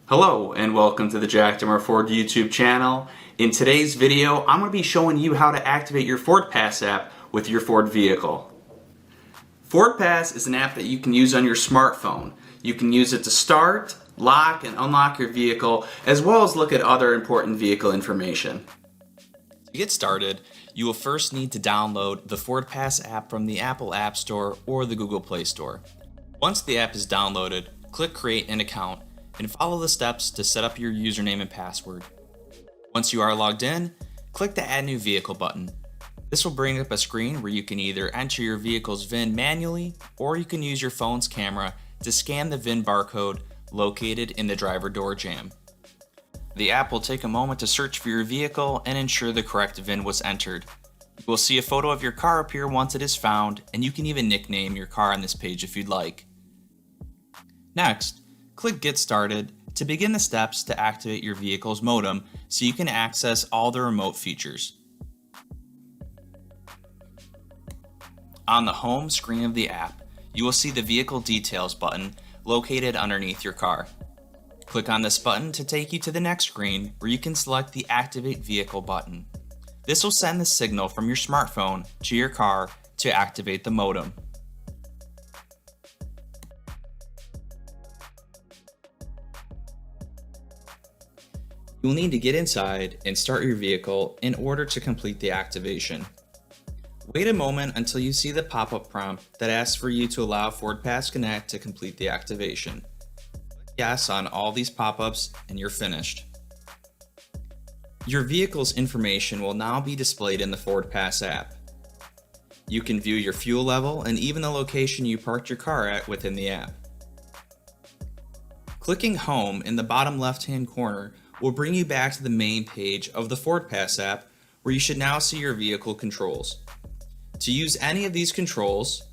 Hello and welcome to the Jack Dimmer Ford YouTube channel. In today's video, I'm going to be showing you how to activate your FordPass app with your Ford vehicle. FordPass is an app that you can use on your smartphone. You can use it to start, lock, and unlock your vehicle, as well as look at other important vehicle information. To get started, you will first need to download the FordPass app from the Apple App Store or the Google Play Store. Once the app is downloaded, click Create an Account and follow the steps to set up your username and password. Once you are logged in, click the Add New Vehicle button. This will bring up a screen where you can either enter your vehicle's VIN manually or you can use your phone's camera to scan the VIN barcode located in the driver door jamb. The app will take a moment to search for your vehicle and ensure the correct VIN was entered. You will see a photo of your car appear once it is found, and you can even nickname your car on this page if you'd like. Next, click Get Started to begin the steps to activate your vehicle's modem so you can access all the remote features. On the home screen of the app, you will see the Vehicle Details button located underneath your car. Click on this button to take you to the next screen where you can select the Activate Vehicle button. This will send the signal from your smartphone to your car to activate the modem. You will need to get inside and start your vehicle in order to complete the activation. Wait a moment until you see the pop-up prompt that asks for you to allow FordPass Connect to complete the activation. Yes on all these pop-ups and you're finished. Your vehicle's information will now be displayed in the FordPass app. You can view your fuel level and even the location you parked your car at within the app. Clicking Home in the bottom left-hand corner will bring you back to the main page of the FordPass app where you should now see your vehicle controls. To use any of these controls,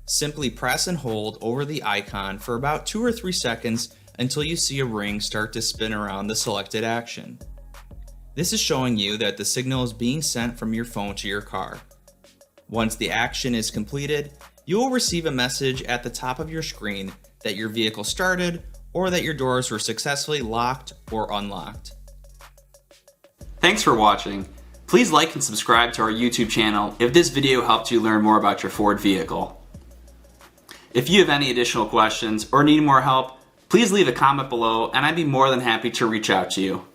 simply press and hold over the icon for about 2 or 3 seconds until you see a ring start to spin around the selected action. This is showing you that the signal is being sent from your phone to your car. Once the action is completed, you will receive a message at the top of your screen that your vehicle started or that your doors were successfully locked or unlocked. Thanks for watching. Please like and subscribe to our YouTube channel if this video helped you learn more about your Ford vehicle. If you have any additional questions or need more help, please leave a comment below and I'd be more than happy to reach out to you.